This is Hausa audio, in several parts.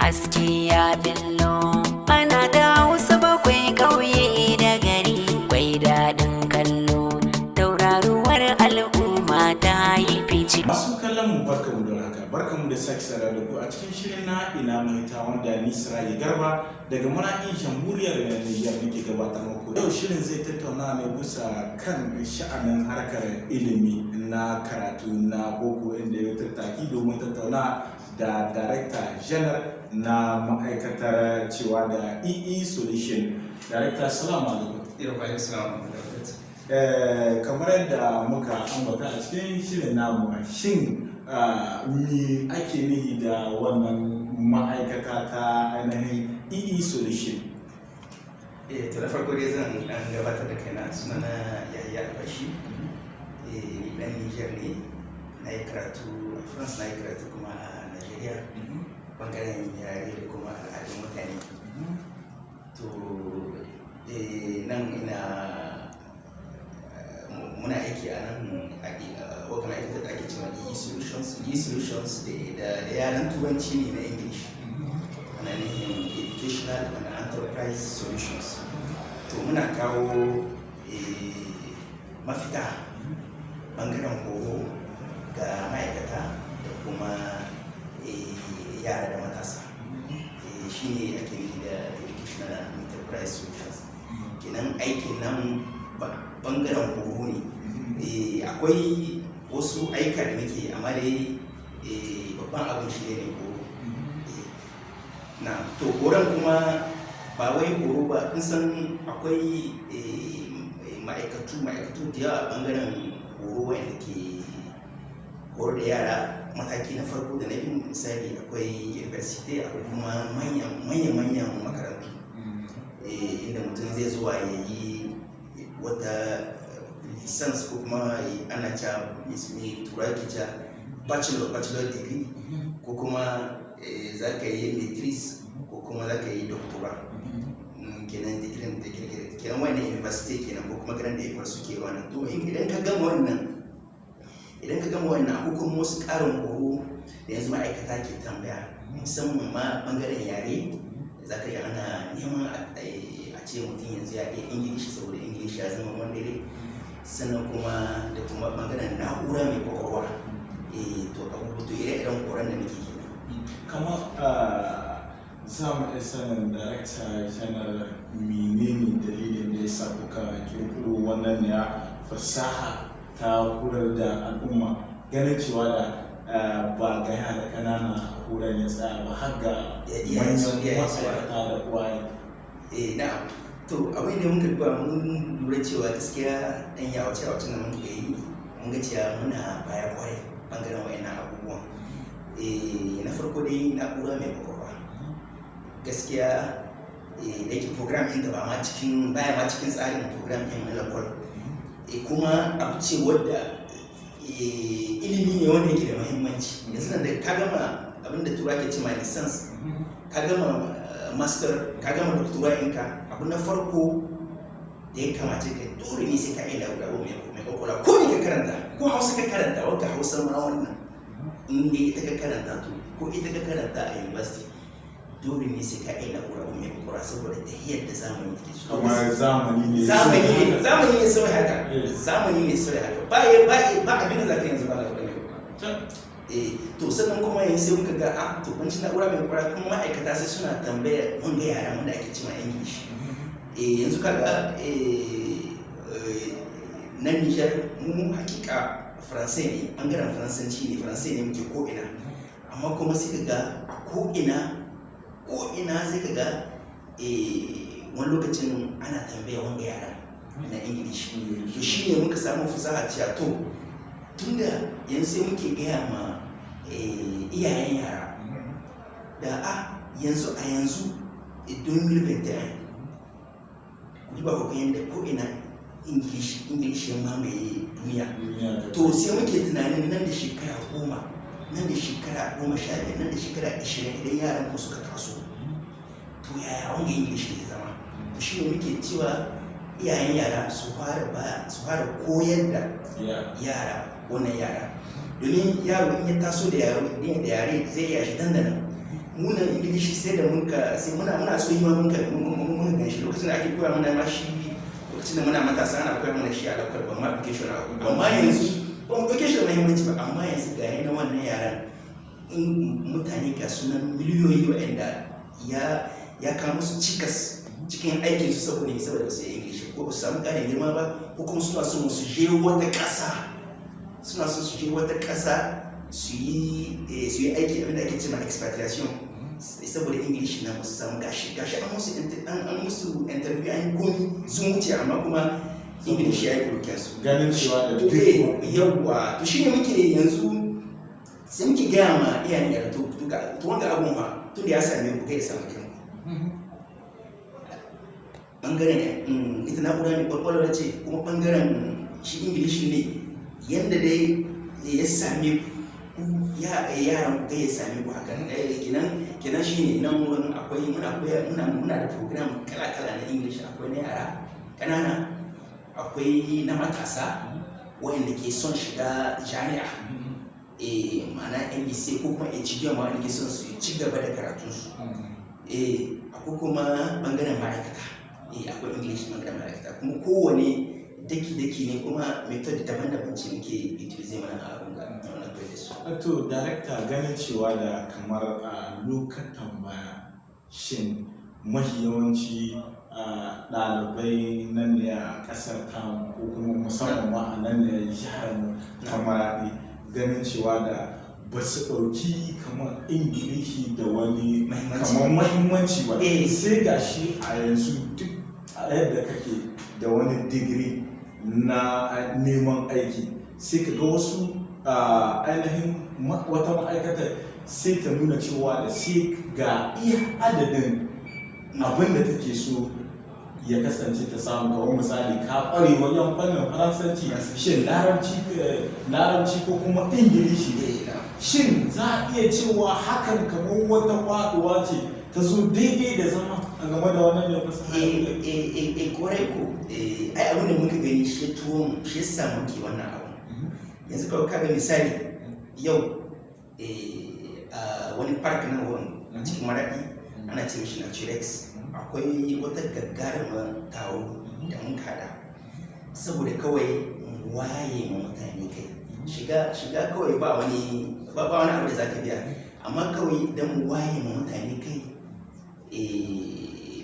haske ya billo ana da hausa bakwai ƙauye da gari bai daɗin kallo tauraruwar al'umma ta yi fice. Masu kallon mu barkamu da haka barkamu da sake sada da ku a cikin shirin na ina mahita wanda ni Sirayi Garba daga Maraɗi Jamhuriyar Nijar nake gabatar muku. Yau shirin zai tattauna ne bisa kan sha'anin harkar ilimi na karatu na boko inda ya tattaki domin tattauna da Director General na ma'aikatar cewa da EE Solution. Director, assalamu alaikum. Kamar yadda muka ambata a cikin shirin namu, shin me ake nihi da wannan ma'aikata ta ainihin EE Solution? To na farko dai zan dan gabatar da kaina, sunana Yahaya Albashi, ni dan Niger ne, na yi karatu a France, na yi karatu kuma a Nigeria, bangaren yare da kuma al'adun mutane. To nan muna aiki a nan wata ma'aikatar da ake cewa EE Solutions da yaren turanci ne na English, ana nufin Educational and Enterprise Solutions. To muna kawo mafita bangaren horo ga ma'aikata da kuma yara da matasa. Shi ne ake nufi da Educational and Enterprise Solutions. Kenan aikin nan bangaren horo ne. Akwai wasu aika da muke, amma dai babban abin shi ne horo. Na to horon kuma ba wai horo ba, kun san akwai ma'aikatu da yawa bangaren horo wanda ke horo da yara mataki na farko da na biyu. Misali akwai university, akwai kuma manyan makarantu inda mutum zai zuwa ya yi wata license ko kuma ana ca mai turaki ca bachelor degree, ko kuma za ka yi matrix, ko kuma za ka yi doctora. Kenan digirin da girgire kenan wannan university kenan, ko kuma ganin da ikwar suke wannan. To idan ka gama wannan akwai kuma wasu ƙarin horo da yanzu ma'aikata ke tambaya, musamman ma bangaren yare. Za ka yi ana neman a ce mutum yanzu ya iya Ingilishi, saboda Ingilishi ya zama wani dare. Sannan kuma da kuma bangaren na'ura mai kwakwalwa. To abubuwa to ire-iren horon da muke kenan. Kamar za mu iya sanin Director General menene dalilin da ya sa kuka kirkiro wannan ya fasaha ta horar da al'umma, ganin cewa da ba ga yara ƙanana horon ya tsaya ba har ga manyan ma'aikata da uwaye. Na'am. To abin da muka duba, mun lura cewa gaskiya ɗan yawace da muka yi, mun ga cewa muna baya kwarai bangaren wayannan abubuwan. Na farko dai na'ura mai kwakwalwa, gaskiya da yake program ɗin da baya ma cikin tsarin program ɗin na lakol, kuma abu ce wadda ilimi ne wanda yake da muhimmanci. Yanzu nan da ka gama abin da tura ke ce ma license, ka gama master, ka gama doctora ɗinka, abu na farko da ya kamace ka dole ne sai ka iya na'ura mai kwakwalwa. Ko ne ka karanta, ko Hausa ka karanta, wanka Hausa ma wannan in dai ita ka karanta, to ko ita ka karanta a university, dole ne sai ka iya na'ura mai kwakwalwa, saboda tahiyar da zamani take so. Kamar zamani ne sauya haka. Zamani ne sauya haka. Ba abin da za ka yanzu ba na'ura mai kwakwalwa. To sannan kuma yanzu sai muka ga to kun ci na'ura mai kwakwalwa, kuma ma'aikata sai suna tambaya wanga yaran wanda ake cewa English. Yanzu kaga na Nijar mu hakika Faransai ne, bangaren Faransanci ne, Faransai ne muke ko'ina, amma kuma sai ka ga ko'ina sai ka ga wani lokacin ana tambaya wanga yara na English. To shi ne muka samu fasaha cewa to tunda yanzu sai muke gaya ma iyayen yara da yanzu 2021 ku ba ku yanda ko'ina English ya mamaye duniya. To sai muke tunanin nan da shekara 10, nan da shekara 15, nan da shekara 20 idan yaran ku suka taso, to yaya wanga English ne zama. To shi ne muke cewa iyayen yara su fara koyar da wannan yara, domin yaro in ya taso da yare zai iya shi dandana. muna ingilishi sai da sai muna so yi ma mun gan shi lokacin da ake koya mana ma shi lokacin da muna matasa ana koya mana shi a lakwal ban ma application amma yanzu ban ɗauke shi da muhimmanci ba amma yanzu ga yana wannan yaran mutane ga sunan miliyoyi waɗanda ya kawo musu cikas cikin aikin su saboda ba su yi ingilishi ko ba su samu ƙarin girma ba ko kuma suna so su je wata ƙasa su yi aiki abinda ake cewa expatriation saboda ingilishi na musu samu gashi an musu interview an yi komi sun wuce amma kuma ingilishi ya yi kurken su ganin cewa da yawwa to shi ne muke yanzu sai muke gaya ma iyayen yara to wanda abun ha tun da ya same ku kai ya samu kanku bangaren ita na'ura ne kwakwalwar ce kuma bangaren shi ingilishi ne yadda dai ya same ku yaran ku kai ya same ku haka kenan shi ne nan wurin akwai muna da program kala-kala na ingilishi akwai na yara ƙanana akwai na matasa wanda ke son shiga jami'a ma'ana NBC ko kuma HDM wanda ke son su ci gaba da karatunsu akwai kuma bangaren ma'aikata akwai English bangaren ma'aikata kuma kowane daki-daki ne kuma method daban-daban ce muke utilize mana a abin ga wannan su. To director ganin cewa da kamar a lokacin baya shin mafi yawanci ɗalibai nan ne a ƙasar ta ko kuma musamman ma a nan ne jihar ta Maraɗi ganin cewa da ba su ɗauki kamar ingilishi da wani kamar mahimmanci ba sai ga shi a yanzu duk a yadda kake da wani digiri na neman aiki sai ka ga wasu ainihin wata ma'aikata sai ta nuna cewa da sai ga iya adadin abin da take so ya kasance ta samu kawai misali ka ƙware wajen fannin faransanci shin larabci ko kuma ingilishi shin za a iya cewa hakan kamar wata faɗuwa ce ta zo daidai da zama a game da wannan da fasaha kwarai ko ai abin da muka gani shi ya samu ke wannan abu yanzu kawai kaga misali yau wani park na wurin a cikin Maraɗi ana ce mishi Naturex akwai wata gaggarumar taro da mun kada saboda kawai waye ma mutane kai shiga kawai ba wani abu da zaka biya amma kawai dan mu waye ma mutane kai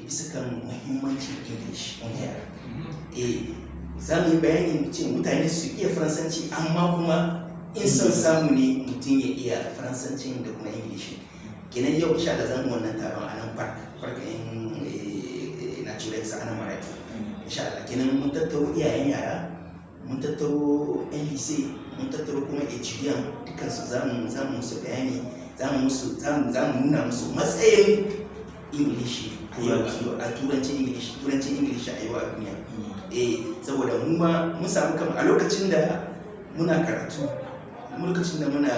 bisa kan muhimmancin English wani yara za mu yi bayani ce mutane su iya faransanci amma kuma in son samu ne mutum ya iya faransancin da kuma English kenan yau insha Allah zan wannan taron a nan park in Naturex a nan Maraɗi insha Allah kenan mun tattaro iyayen yara mun tattaro NBC mun tattaro kuma HDM dukkan su za mu musu bayani za mu nuna musu matsayin English a turancin English a yau a duniya saboda mu ma mun samu kama a lokacin da muna karatu lokacin da muna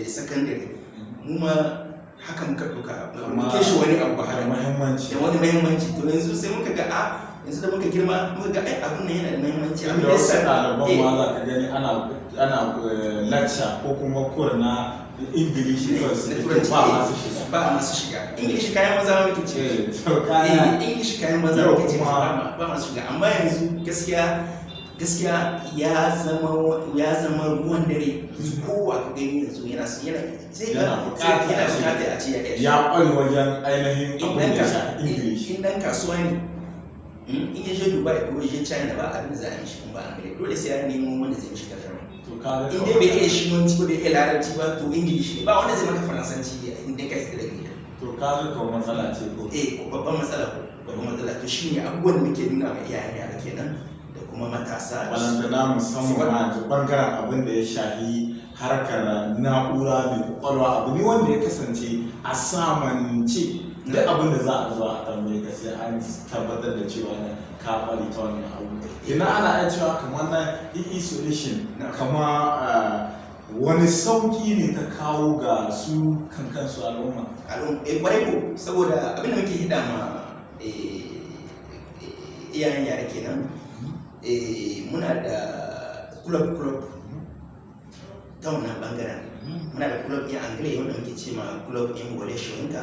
secondary mu ma haka muka ɗauka muke shi wani abu da wani mahimmanci to yanzu sai muka ga yanzu da muka girma muka ga abin nan yana da mahimmanci abin da wasu ɗaliban ma za ka gani ana lecture ko kuma kur na English ba masu shiga English kayan maza muke ce English kayan maza muke ce ba masu shiga amma yanzu gaskiya ya zama ruwan dare kowa ka gani yanzu yana bukata a ce ya ƙware wajen ainihin abin da ya English in dan kasuwa ne in ya je Dubai ko ya je China ba abin da za a yi shi ba a dole sai ya nemo wanda zai mishi tarjama in dai bai iya shinonci ba bai iya larabci ba to English ne ba wanda zai maka faransanci in dai ka yi da gida to ka ga ko matsala ce ko babban matsala to shine abubuwan da muke nuna ma iyayen yara kenan kuma matasa balantana musamman a bangaren abin da ya shafi harkar na'ura mai kwakwalwa abu ne wanda ya kasance a samance duk abin da za a zo a tambaye ka sai an tabbatar da cewa na ka kwari ta wannan abu ina ana iya cewa kamar na solution kama wani sauki ne ta kawo ga su kansu al'umma kwarai ko saboda abin da muke hida ma iyayen yara kenan muna da club ta wannan bangaren muna da club in angle wanda muke ce ma club in Wole Soyinka.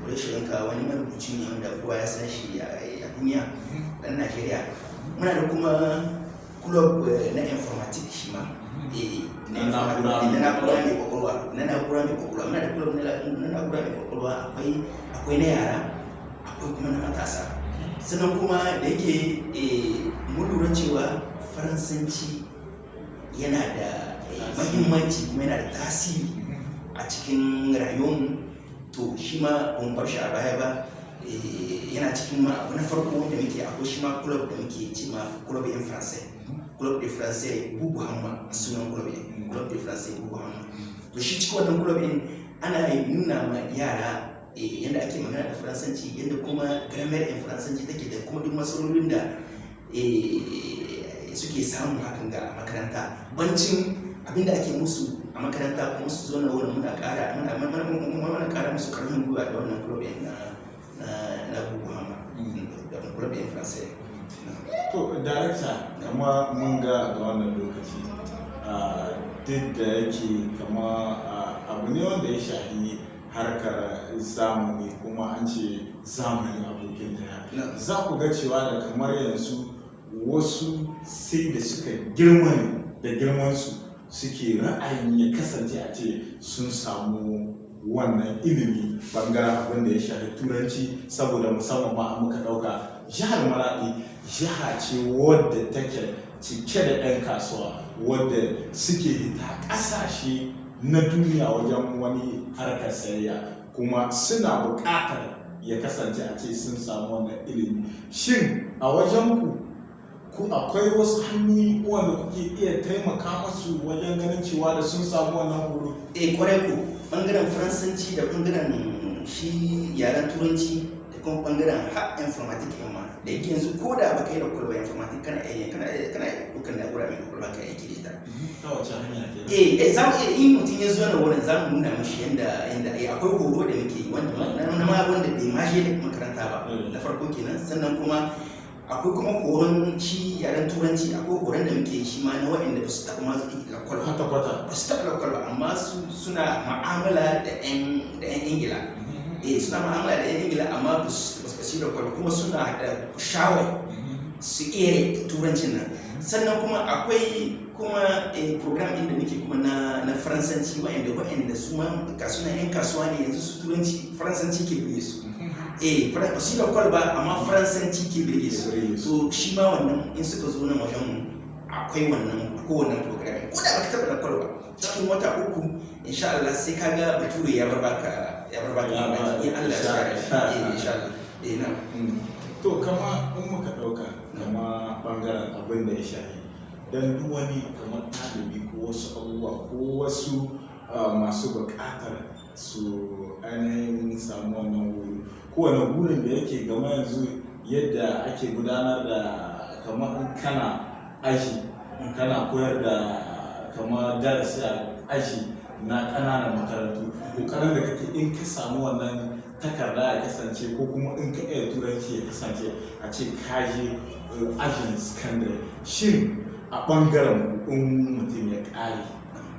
Wole Soyinka wani marubuci ne wanda kowa ya san shi a duniya, dan Najeriya. Muna da kuma club na informatic shi ma, na na'ura mai kwakwalwa. Muna da club na na'ura mai kwakwalwa, akwai na yara, akwai kuma na matasa. Sannan kuma da yake mun lura cewa Faransanci yana da mahimmanci kuma yana da tasiri a cikin rayuwarmu, to shi ma ban bar shi a baya ba. Yana cikin ma abu na farko wanda muke, akwai shi ma club da muke ce ma club in français, club de français Bubu Hamma, sunan club de français Bubu Hamma. To shi cikin wannan club in ana nuna ma yara yadda ake magana da Faransanci, yadda kuma grammar in Faransanci take, da kuma duk matsalolin da suke samu hakan ga makaranta. Bancin abinda ake musu a makaranta kuma su zo na wurin muna ƙara musu ƙarfin gwiwa da wannan club na Bubu Hamma, da club in français. To director, kama mun ga da wannan lokaci duk da yake kama abu ne wanda ya shahi harkar zamani, kuma an ce zamani abokin daya. Za ku ga cewa da kamar yanzu wasu sai da suka girma da girmansu suke ra'ayin ya kasance a ce sun samu wannan ilimi bangaren abin da ya shafi turanci, saboda musamman ma muka ɗauka jihar Maradi jiha ce wadda take cike da 'yan kasuwa wadda suke hita ƙasashe na duniya wajen wani harkar sayayya, kuma suna buƙatar ya kasance a ce sun samu wannan ilimi. Shin a wajen ku akwai wasu hanyoyi wanda kuke iya taimaka masu wajen ganin cewa da sun samu wannan horo? Kwarai ku, bangaren Faransanci da bangaren shi yaren Turanci da kuma bangaren informatic ma, da yake yanzu ko da baka yi da kwalba informatic kana dukkan na'ura mai kwakwalwa ka aiki da ita. Ta wace hanya ke? Za mu iya, in mutum ya zo na wurin za mu nuna mashi yadda akwai horo da muke yi wanda bai ma je da makaranta ba, na farko kenan. Sannan kuma akwai kuma horon shi yaren Turanci, akwai horon da muke shi ma na waɗanda ba su taɓa ma lakwal ba, ba su taɓa lakwal ba, amma suna ma'amala da 'yan Ingila. Suna ma'amala da 'yan Ingila amma ba su yi lakwal, kuma suna da shawar su iya Turancin nan. Sannan kuma akwai kuma program inda muke kuma na Faransanci, waɗanda su ma suna 'yan kasuwa ne yanzu, su Turanci Faransanci ke biye su. Ba su yi lakwal ba amma Faransanci ke birge su. To shi ma wannan in suka zo na wajen akwai wannan program, ko da baka taɓa lakwal ba, cikin wata 3 insha Allah sai ka ga bature ya bar baka mamaki, in Allah ya tsara insha Allah. To kama in muka ɗauka kama bangaren abin da ya shahi, don duk wani kamar ɗalibi ko wasu abubuwa ko wasu masu buƙatar su ainihin samu wannan wuri, kowane burin da yake gama yanzu yadda ake gudanar da kamar kana aji, kana koyar da kamar darasi a aji na ƙananan makarantu, ƙoƙarin da kake in ka samu wannan takarda ya kasance, ko kuma in ka iya Turanci ya kasance a ce kaje ajin secondary. Shin a ɓangaren in mutum ya ƙare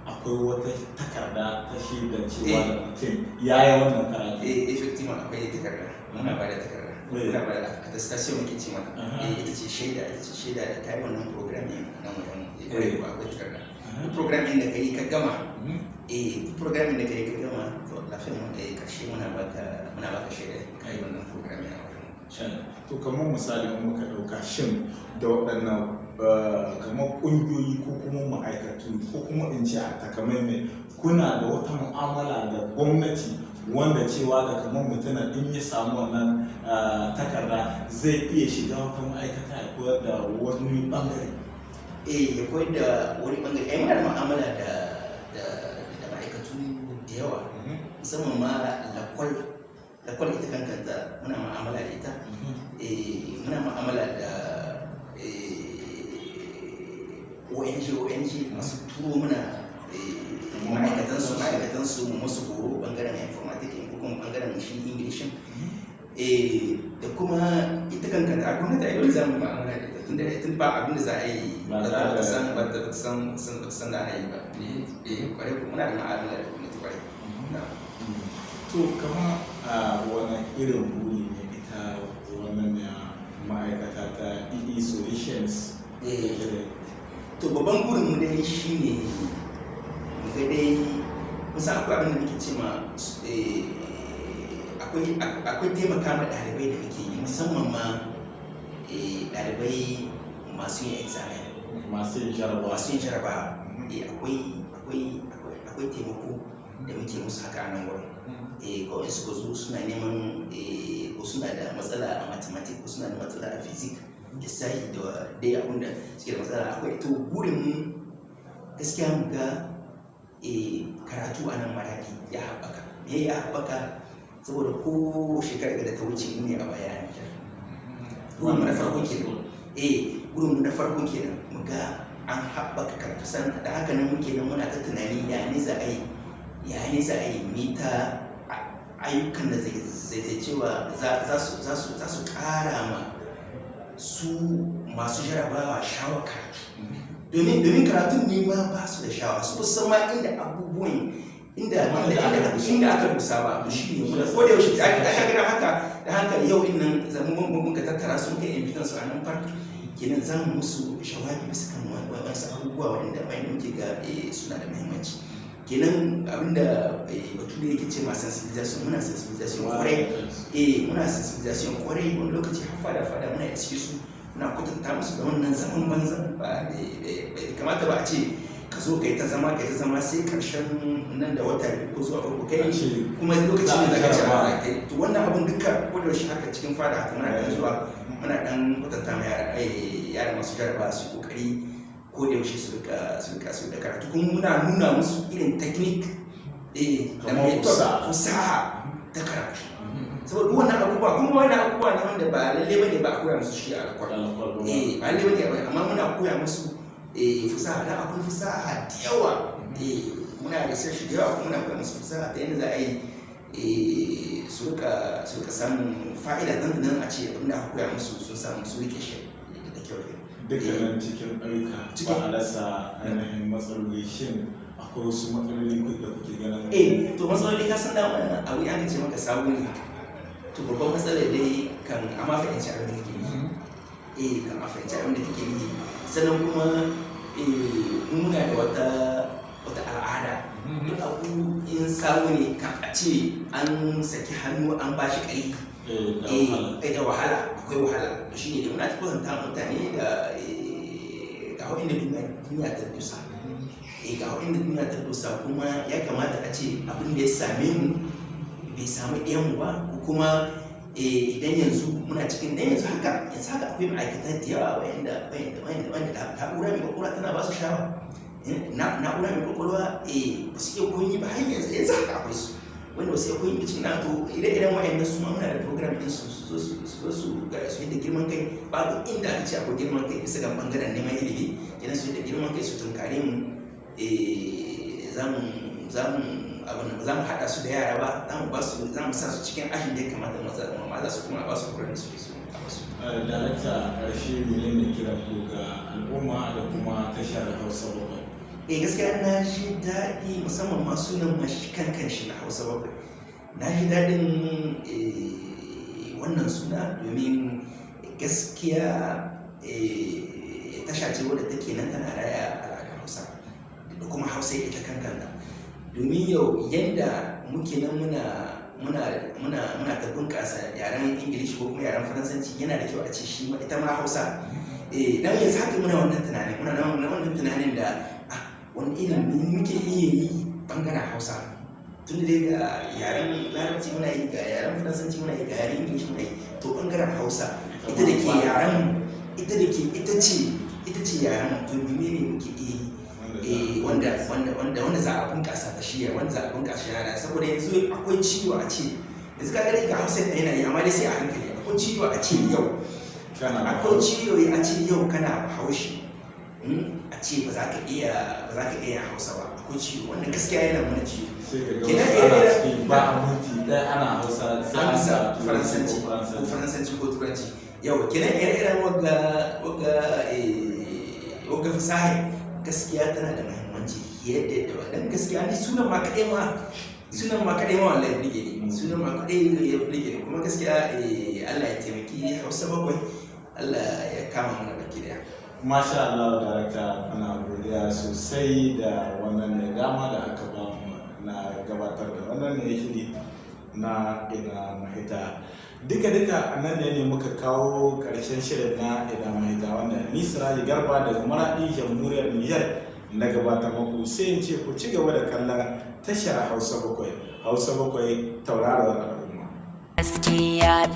akwai wata takarda ta shaidar cewa da mutum ya yi wannan karatu? Effectivement akwai takarda, muna ba da takarda, muna ba da attestation muke ce mata. Ita ce shaida da ta yi wannan program ne na wajen akwai takarda. Duk programin da ka yi ka gama, to lafiyar mu da karshe muna baka shaida ka yi wannan programin a wajen. To kamar misali muka ɗauka, shin da waɗannan kamar ƙungiyoyi ko kuma ma'aikatu ko kuma in ce a takamaimai, kuna da wata mu'amala da gwamnati wanda cewa da kamar mutumin in ya samu wannan takarda zai iya shiga wata ma'aikata ya koyar da wani bangare? Ya koyar da wani bangare. Muna da mu'amala da ma'aikatu da yawa, musamman ma lakwal ita kankanta muna mu'amala da ita. Muna mu'amala da ONG masu turo muna ma'aikatansu mu masu horo bangaren informatic ko kuma bangaren shi English. Da kuma ita kankanta a gwamnati a yau za mu mu'amala da ita. tun ba abin da za a yi Ba ba za a ta san da ana yi ba kwarai ko muna da ma'amala da gwamnati kwarai. to kama a wani irin buri ne ita wannan ma'aikata ta EE Solutions to babban burin mu dai shine mu ga dai musan akwai abin da muke ce ma akwai taimaka ma ɗalibai da muke yi musamman ma ɗalibai masu yin examen masu yin jarabawa akwai taimako da muke musu haka a nan wurin kawai suka zo suna neman ko suna da matsala a mathematics ko suna da matsala a physics lissafi da dai abin da suke da matsala akwai to burin mu gaskiya mu ga karatu a nan Maradi ya haɓaka me ya haɓaka saboda ko shekarar da ta wuce mu ne a baya ne burin mu na farko kenan burin mu na farko kenan mu ga an haɓaka karatu san da haka nan muke nan muna ta tunani ya ne za a yi mita ayyukan da zai cewa za su ƙara ma su masu jarabawa shawar karatu domin karatun ne ma ba su da shawa su san ma inda abubuwan inda aka dusa ba to shi ne muna ko da yaushe aka gina haka da hankali yau in nan zaman muka tattara su muka invitan su a nan park kenan za mu musu jawabi bisa kan wasu abubuwa wanda muke ga suna da muhimmanci kenan abinda bature yake ce ma sensibilisation muna sensibilisation kwarai muna sensibilisation kwarai wani lokaci har fada muna iske su muna kwatanta musu da wannan zaman banzan ba bai kamata ba a ce ka zo kai ta zama sai karshen nan da wata biyu ko zuwa uku kai kuma lokacin da zaka ci ba kai to wannan abun duka ko da shi haka cikin fada haka muna dan zuwa muna dan kwatanta ma yara masu jaraba su kokari ko da yaushe su da karatu kuma muna nuna musu irin technique da fasaha ta karatu saboda wannan abubuwa kuma wannan abubuwa na wanda ba lalle bane ba a koya musu shi a alkwal ba lalle bane amma muna koya musu fasaha dan akwai fasaha da yawa muna da sai da yawa kuma muna koya musu fasaha ta yadda za a yi su rika samun fa'ida nan a ce abinda aka koya musu sun samu su rike shi da kyau dukkanin cikin ɗauka ba a rasa ainihin matsaloli shin akwai wasu matsaloli da kuke ganin to matsaloli ka san dama abu ya ce maka sabo ne to babban matsalar dai kan amma fahimci abin da kake yi kan amma fahimci abin da kake yi sannan kuma muna da wata al'ada duk abu in sabo ne kan a ce an saki hannu an ba shi ƙarfi da wahala akwai wahala shi ne da muna kwatanta mutane da ga hau inda duniya ta dusa ga hau inda duniya ta dusa kuma ya kamata a ce abin da ya same mu bai samu ɗayanmu ba ko kuma idan yanzu muna cikin dan yanzu haka akwai ma'aikata da yawa wanda na'ura mai kwakwalwa tana ba su shawa na'ura mai kwakwalwa ba su iya koyi ba har yanzu haka akwai su wanda wasu ya koyi cikin nato ire-iren wa'annan su ma muna da program din su zo su ga su yadda girman kai babu inda aka ce akwai girman kai bisa ga bangaren neman ilimi kenan su yadda girman kai su tunkare mu za mu haɗa su da yara ba za mu sa su cikin ashin da ya kamata maza su kuma ba su kuren da suke so a basu. Darakta ƙarshe ne kira ko ga al'umma da kuma tashar Hausa Bakwai. Gaskiya na ji daɗi musamman ma sunan mashi kankan shi na Hausa Bakwai. Na ji daɗin wannan suna domin gaskiya tasha ce wadda take nan tana raya al'adar Hausa da kuma Hausa ita kankanta. Domin yau yadda muke nan muna ta bunƙasa yaren Ingilishi ko kuma yaren Faransanci yana da kyau a ce shi ita ma Hausa. Dan yanzu haka muna wannan tunanin da wani irin muke iya yi bangaren Hausa tun da ga yaren Larabci muna yi ga yaren Faransanci muna yi ga yaren Ingilishi muna yi to bangaren Hausa ita da ke yaren ita ce yaren to menene muke iya yi wanda za a bunƙasa ta shi wanda za a bunƙasa yara saboda yanzu akwai ciwo a ce yanzu ka gani ga Hausa yana yi amma dai sai a hankali akwai ciwo a ce yau kana Bahaushe a ce ba za ka iya Hausa ba akwai ciwo wannan gaskiya yana mana ciwo. sai ka ga wasu ana cikin ba a minti ɗaya ana hausa sai an sa faransanci ko turanci. Yau kenan ire-iren wagga fasaha gaskiya tana da muhimmanci yadda yadda dan gaskiya ni sunan ma kaɗai ma wallahi burge ni sunan ma kaɗai ya burge ni kuma gaskiya Allah ya taimaki Hausa bakwai Allah ya kama mana baki daya. Masha Allah darakta, ana godiya sosai da wannan ne dama da aka ba mu na gabatar da wannan ne shiri na ina mahita. Duka nan ne muka kawo ƙarshen shirin na ina mahita wanda ni Siraji Garba daga Maradi Jamhuriyar Nijar na gabatar muku, sai in ce ku ci gaba da kallon tashar Hausa bakwai tauraron al'umma. Gaskiya